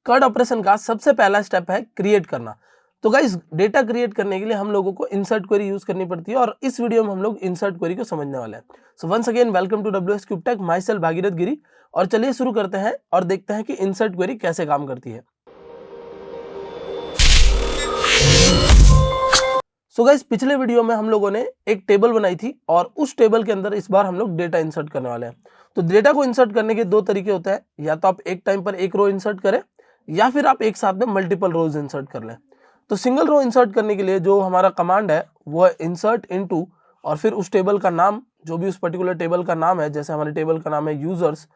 CUD operation का सबसे पहला स्टेप है क्रिएट करना। तो गाइस डेटा क्रिएट करने के लिए हम लोगों को इंसर्ट क्वेरी यूज करनी पड़ती है और इस वीडियो में हम लोग इंसर्ट क्वेरी को समझने वाले हैं। So once again welcome to WS cube tech, myself Bhagirath Giri. और चलिए शुरू करते हैं और देखते हैं कि इंसर्ट क्वेरी कैसे काम करती है। सो गाइस पिछले वीडियो में हम लोगों ने एक टेबल बनाई थी और उस टेबल के अंदर इस बार हम लोग डेटा इंसर्ट करने वाले हैं। तो डेटा को इंसर्ट करने के दो तरीके होते हैं, या तो आप एक टाइम पर एक रो इंसर्ट करें या फिर आप एक साथ में मल्टीपल रोज इंसर्ट कर लें। तो सिंगल रो इंसर्ट करने के लिए जो हमारा कमांड है वो है इंसर्ट इनटू और फिर उस टेबल का नाम, जो भी उस पर्टिकुलर टेबल का नाम है, जैसे हमारे टेबल का नाम है यूजर्स,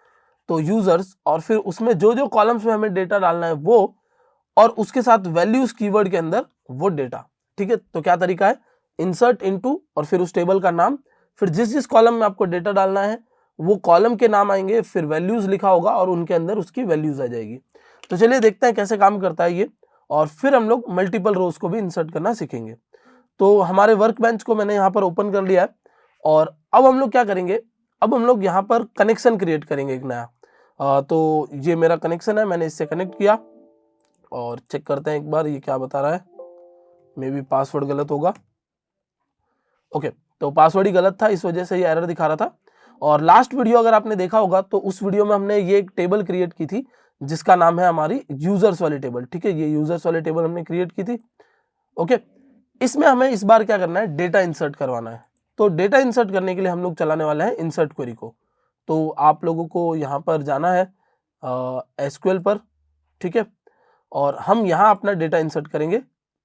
तो यूजर्स, और फिर उसमें जो जो कॉलम्स में हमें डेटा डालना है वो, और उसके साथ वैल्यूज कीवर्ड के अंदर वो डेटा। ठीक है, तो क्या तरीका है, इंसर्ट इनटू और फिर उस टेबल का नाम, फिर जिस जिस कॉलम में आपको डेटा डालना है वो कॉलम के नाम आएंगे, फिर वैल्यूज लिखा होगा और उनके अंदर उसकी वैल्यूज आ जाएगी। तो चलिए देखते हैं कैसे काम करता है ये, और फिर हम लोग मल्टीपल रोज को भी इंसर्ट करना सीखेंगे। तो हमारे वर्क बेंच को मैंने यहाँ पर ओपन कर लिया है और अब हम लोग क्या करेंगे, अब हम लोग यहाँ पर कनेक्शन क्रिएट करेंगे एक नया। तो ये मेरा कनेक्शन है, मैंने इससे कनेक्ट किया और चेक करते हैं एक बार ये क्या बता रहा है। मे बी पासवर्ड गलत होगा। ओके, तो पासवर्ड ही गलत था, इस वजह से ये एरर दिखा रहा था। और लास्ट वीडियो अगर आपने देखा होगा तो उस वीडियो में हमने ये एक टेबल क्रिएट की थी जिसका नाम है हमारी यूजर्स वाली टेबल। ठीक है, ये यूजर्स वाली टेबल हमने क्रिएट की थी। ओके, इसमें हमें इस बार क्या करना है, डेटा इंसर्ट करवाना है। तो डेटा इंसर्ट करने के लिए हम लोग चलाने वाले हैं इंसर्ट क्वेरी को। तो आप लोगों को यहाँ पर जाना है SQL पर। ठीक है, और हम यहाँ अपना डेटा इंसर्ट करेंगे।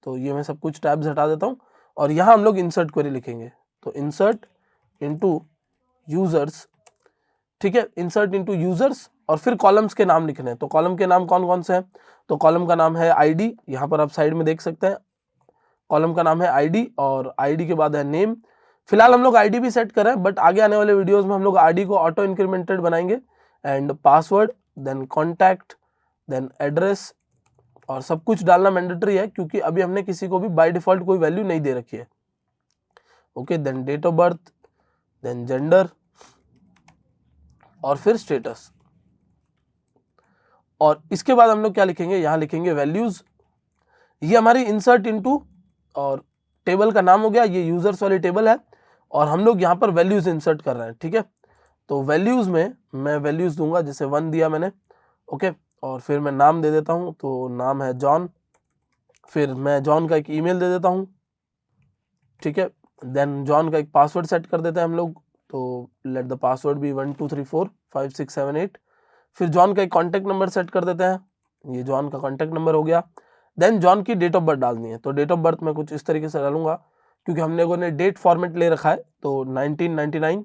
तो ये मैं सब कुछ टैब्स हटा देता हूँ और यहाँ हम लोग इंसर्ट क्वेरी लिखेंगे। तो इंसर्ट इनटू यूजर्स, ठीक है, इंसर्ट इनटू यूजर्स, और फिर कॉलम्स के नाम लिखने हैं। तो कॉलम के नाम कौन कौन से हैं, तो कॉलम का नाम है आईडी, यहाँ पर आप साइड में देख सकते हैं, कॉलम का नाम है आईडी और आईडी के बाद है नेम। फिलहाल हम लोग आईडी भी सेट करें, बट आगे आने वाले वीडियोस में हम लोग आईडी को ऑटो इंक्रीमेंटेड बनाएंगे। And password, then contact, then address, और सब कुछ डालना मैंडेटरी है क्योंकि अभी हमने किसी को भी बाय डिफॉल्ट कोई वैल्यू नहीं दे रखी है। Okay, then date of birth, then gender और फिर स्टेटस। और इसके बाद हम लोग क्या लिखेंगे, यहाँ लिखेंगे वैल्यूज। ये हमारी इंसर्ट इनटू और टेबल का नाम हो गया, ये यूजर्स वाली टेबल है और हम लोग यहाँ पर वैल्यूज इंसर्ट कर रहे हैं। ठीक है, तो वैल्यूज में मैं वैल्यूज दूंगा, जैसे 1 दिया मैंने। ओके, और फिर मैं नाम दे देता हूँ, तो नाम है जॉन, फिर मैं जॉन का एक ईमेल दे देता हूँ। ठीक है, देन जॉन का एक पासवर्ड सेट कर देते हैं हम लोग। तो लेट द पासवर्ड बी 1 2 3 4 5 6 7 8। फिर जॉन का एक कॉन्टैक्ट नंबर सेट कर देते हैं, ये जॉन का कॉन्टैक्ट नंबर हो गया। देन जॉन की डेट ऑफ बर्थ डालनी है। तो डेट ऑफ बर्थ मैं कुछ इस तरीके से डालूंगा क्योंकि हम लोगों ने डेट फॉर्मेट ले रखा है, तो 1999,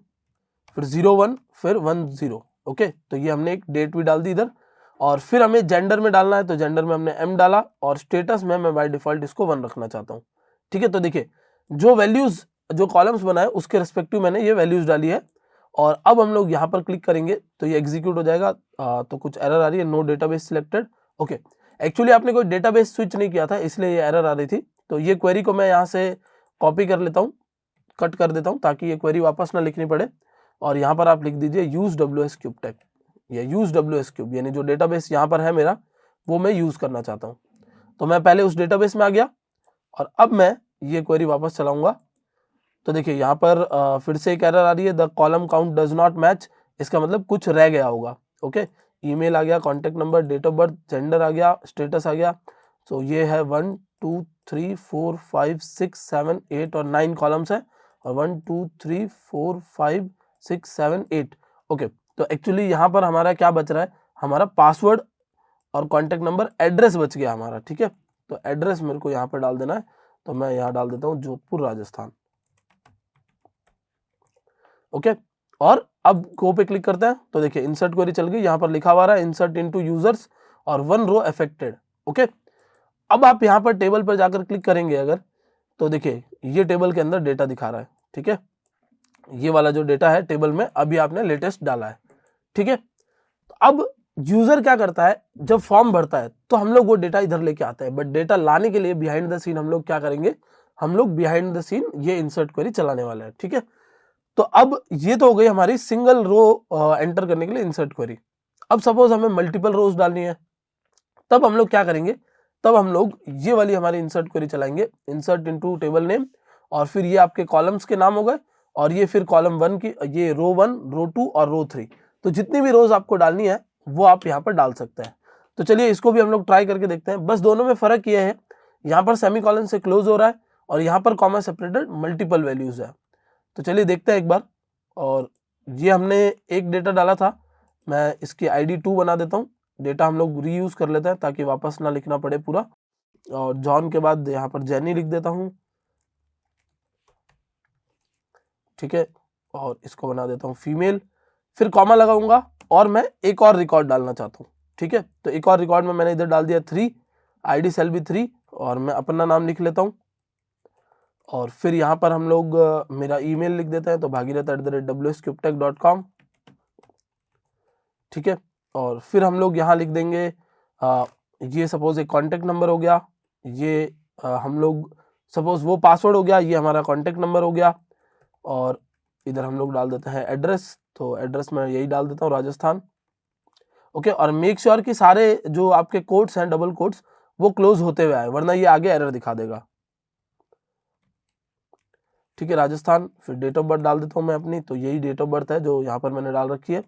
फिर 01, फिर 10। ओके, तो ये हमने एक डेट भी डाल दी इधर। और फिर हमें जेंडर में डालना है, तो जेंडर में हमने M डाला और स्टेटस में मैं बाय डिफॉल्ट इसको 1 रखना चाहता हूँ। ठीक है, तो देखिए जो वैल्यूज, जो कॉलम्स बनाए उसके रिस्पेक्टिव मैंने ये वैल्यूज डाली है। और अब हम लोग यहाँ पर क्लिक करेंगे तो ये एग्जीक्यूट हो जाएगा। तो कुछ एरर आ रही है, no database selected. Okay, actually आपने कोई डेटाबेस स्विच नहीं किया था इसलिए ये एरर आ रही थी। तो ये क्वेरी को मैं यहाँ से कॉपी कर लेता हूँ, कट कर देता हूँ ताकि ये क्वेरी वापस ना लिखनी पड़े। और यहाँ पर आप लिख दीजिए यूज WS क्यूब टेक या यूज WS क्यूब, यानी जो डेटाबेस यहाँ पर है मेरा वो मैं यूज करना चाहता हूँ। तो मैं पहले उस डेटाबेस में आ गया और अब मैं ये क्वेरी वापस चलाऊंगा। तो देखिए यहाँ पर फिर से एक एरर आ रही है, the column count does not match. इसका मतलब कुछ रह गया होगा। ओके, ईमेल आ गया, contact number, date of birth, gender आ गया, स्टेटस आ गया। तो ये है 1 2 3 4 5 6 7 8 और 9 कॉलम्स है, और 1 2 3 4 5 6 7 8। ओके, तो एक्चुअली यहाँ पर हमारा क्या बच रहा है, हमारा पासवर्ड और कॉन्टैक्ट नंबर, एड्रेस बच गया हमारा। ठीक है, तो एड्रेस मेरे को यहाँ पर डाल देना है, तो मैं यहाँ डाल देता हूँ जोधपुर राजस्थान। ओके, और अब गो पे क्लिक करते हैं तो देखिए इंसर्ट क्वेरी चल गई, यहाँ पर लिखा हुआ है इंसर्ट इनटू यूजर्स और 1 रो अफेक्टेड। ओके, अब आप यहाँ पर टेबल पर जाकर क्लिक करेंगे अगर, तो देखिए ये टेबल के अंदर डेटा दिखा रहा है। ठीक है, ये वाला जो डेटा है टेबल में अभी आपने लेटेस्ट डाला है। ठीक है, तो अब यूजर क्या करता है, जब फॉर्म भरता है तो हम लोग वो डेटा इधर लेके आते हैं, बट डेटा लाने के लिए बिहाइंड द सीन हम लोग क्या करेंगे, हम लोग बिहाइंड द सीन ये इंसर्ट क्वेरी चलाने वाले हैं। ठीक है, तो अब ये तो हो गई हमारी सिंगल रो एंटर करने के लिए इंसर्ट क्वेरी। अब सपोज हमें मल्टीपल रोज डालनी है, तब हम लोग क्या करेंगे, तब हम लोग ये वाली हमारी इंसर्ट क्वेरी चलाएंगे, इंसर्ट इनटू टेबल नेम, और फिर ये आपके कॉलम्स के नाम हो गए, और ये फिर कॉलम 1 की, ये रो 1, रो 2 और रो 3, तो जितनी भी रोज आपको डालनी है वो आप यहाँ पर डाल सकते हैं। तो चलिए इसको भी हम लोग ट्राई करके देखते हैं। बस दोनों में फर्क ये है, यहाँ पर सेमीकोलन से क्लोज हो रहा है और यहाँ पर कॉमा सेपरेटेड मल्टीपल वैल्यूज है। तो चलिए देखते हैं एक बार। और ये हमने एक डेटा डाला था, मैं इसकी ID 2 बना देता हूँ, डेटा हम लोग रीयूज कर लेते हैं ताकि वापस ना लिखना पड़े पूरा। और जॉन के बाद यहाँ पर जेनी लिख देता हूँ, ठीक है, और इसको बना देता हूँ फीमेल, फिर कॉमा लगाऊंगा और मैं एक और रिकॉर्ड डालना चाहता हूँ, ठीक है। तो एक और रिकॉर्ड में मैंने इधर डाल दिया 3, ID सेल भी 3, और मैं अपना नाम लिख लेता हूँ। और फिर यहाँ पर हम लोग मेरा ईमेल लिख देते हैं, तो bhagirath@wscubetech.com, ठीक है। और फिर हम लोग यहाँ लिख देंगे ये सपोज एक कॉन्टेक्ट नंबर हो गया, ये हम लोग सपोज वो पासवर्ड हो गया, ये हमारा कॉन्टेक्ट नंबर हो गया, और इधर हम लोग डाल देते हैं एड्रेस, तो एड्रेस मैं यही डाल देता हूँ, राजस्थान, ओके। और मेक श्योर कि सारे जो आपके कोट्स हैं, डबल कोट्स, वो क्लोज होते हुए आए, वरना ये आगे एरर दिखा देगा, ठीक है, राजस्थान। फिर डेट ऑफ बर्थ डाल देता हूँ मैं अपनी, तो यही डेट ऑफ बर्थ है जो यहाँ पर मैंने डाल रखी है,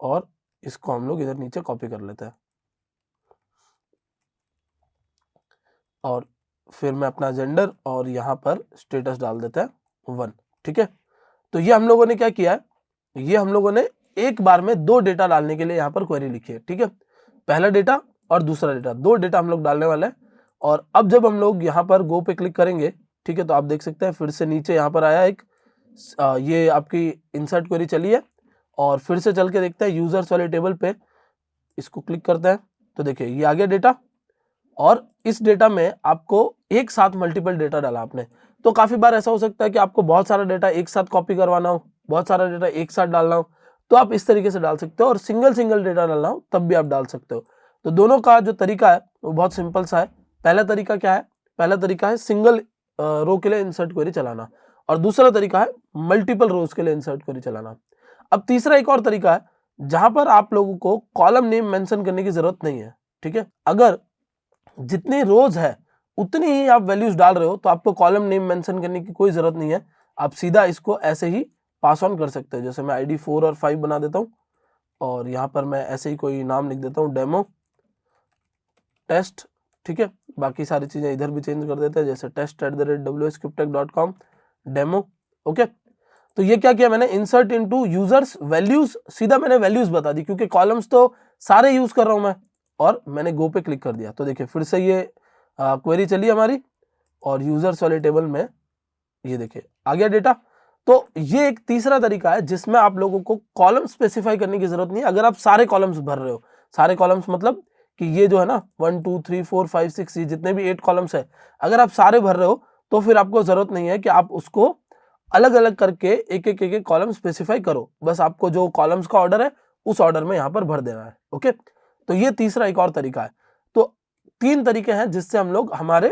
और इसको हम लोग इधर नीचे कॉपी कर लेते हैं। और फिर मैं अपना जेंडर और यहाँ पर स्टेटस डाल देते हैं 1, ठीक है। तो ये हम लोगों ने क्या किया है, ये हम लोगों ने एक बार में 2 डेटा डालने के लिए यहाँ पर क्वेरी लिखी है, ठीक है। पहला डेटा और दूसरा डेटा, 2 डेटा हम लोग डालने वाले हैं। और अब जब हम लोग यहाँ पर गो पे क्लिक करेंगे, ठीक है, तो आप देख सकते हैं फिर से नीचे यहाँ पर आया एक ये आपकी इंसर्ट क्वेरी चली है। और फिर से चल के देखते हैं यूजर्स वाले टेबल पे, इसको क्लिक करते हैं, तो देखिए ये आ गया डेटा, और इस डेटा में आपको एक साथ मल्टीपल डेटा डाला आपने। तो काफी बार ऐसा हो सकता है कि आपको बहुत सारा डेटा एक साथ कॉपी करवाना हो, बहुत सारा डेटा एक साथ डालना हो, तो आप इस तरीके से डाल सकते हो, और सिंगल सिंगल डेटा डालना हो तब भी आप डाल सकते हो। तो दोनों का जो तरीका है वो बहुत सिंपल सा है। पहला तरीका क्या है, पहला तरीका है सिंगल रो के लिए इंसर्ट क्वेरी चलाना, और दूसरा तरीका है मल्टीपल रोज के लिए इंसर्ट क्वेरी चलाना। अब तीसरा एक और तरीका है जहां पर आप लोगों को कॉलम नेम मेंशन करने की जरूरत नहीं है, ठीक है। अगर जितनी रोज है उतनी ही आप वैल्यूज डाल रहे हो, तो आपको कॉलम नेम मेंशन करने की कोई जरूरत नहीं है, आप सीधा इसको ऐसे ही पास ऑन कर सकते हो। जैसे मैं ID 4 और 5 बना देता हूँ, और यहाँ पर मैं ऐसे ही कोई नाम लिख देता हूँ, डेमो टेस्ट, ठीक है। बाकी सारी चीजें इधर भी चेंज कर देते हैं, जैसे test@wscubetech.com डेमो, ओके। तो ये क्या किया मैंने, इंसर्ट इनटू यूजर्स वैल्यूज, सीधा मैंने वैल्यूज बता दी, क्योंकि कॉलम्स तो सारे यूज कर रहा हूं मैं, और मैंने गो पे क्लिक कर दिया। तो देखिए फिर से ये क्वेरी चली हमारी, और यूजर्स वाले टेबल में ये देखिए आ गया डेटा। तो ये एक तीसरा तरीका है जिसमें आप लोगों को कॉलम स्पेसिफाई करने की जरूरत नहीं है। अगर आप सारे कॉलम्स भर रहे हो, सारे कॉलम्स मतलब कि ये जो है ना 1 2 3 4 5 6 ये जितने भी 8 कॉलम्स है, अगर आप सारे भर रहे हो तो फिर आपको जरूरत नहीं है कि आप उसको अलग अलग करके एक एक कॉलम स्पेसिफाई करो, बस आपको जो कॉलम्स का ऑर्डर है उस ऑर्डर में यहाँ पर भर देना है, ओके। तो ये तीसरा एक और तरीका है। तो 3 तरीके हैं जिससे हम लोग हमारे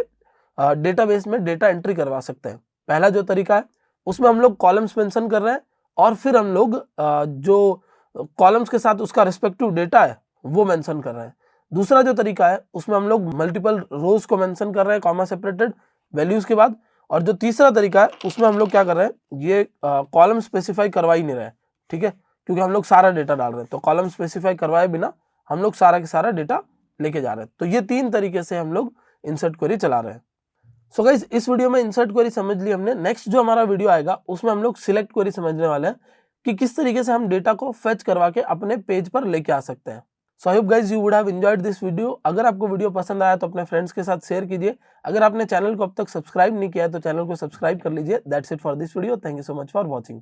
डेटाबेस में डेटा एंट्री करवा सकते हैं। पहला जो तरीका है उसमें हम लोग कॉलम्स मेंशन कर रहे हैं, और फिर हम लोग जो कॉलम्स के साथ उसका रिस्पेक्टिव डेटा है वो मेंशन कर रहे हैं। दूसरा जो तरीका है उसमें हम लोग मल्टीपल रोज को मेंशन कर रहे हैं कॉमा सेपरेटेड वैल्यूज के बाद। और जो तीसरा तरीका है उसमें हम लोग क्या कर रहे हैं, ये कॉलम स्पेसिफाई करवा ही नहीं रहे हैं, ठीक है, क्योंकि हम लोग सारा डेटा डाल रहे हैं। तो कॉलम स्पेसिफाई करवाए बिना हम लोग सारा के सारा डेटा लेके जा रहे हैं। तो ये 3 तरीके से हम लोग इंसर्ट क्वेरी चला रहे हैं। सो गाइस, इस वीडियो में इंसर्ट क्वेरी समझ ली हमने। नेक्स्ट जो हमारा वीडियो आएगा उसमें हम लोग सिलेक्ट क्वेरी समझने वाले हैं कि किस तरीके से हम डेटा को फेच करवा के अपने पेज पर लेके आ सकते हैं। So I hope guys you would have enjoyed this video. अगर आपको वीडियो पसंद आया तो अपने फ्रेंड्स के साथ शेयर कीजिए। अगर आपने चैनल को अब तक सब्सक्राइब नहीं किया है तो चैनल को सब्सक्राइब कर लीजिए। That's it for this video. Thank you so much for watching.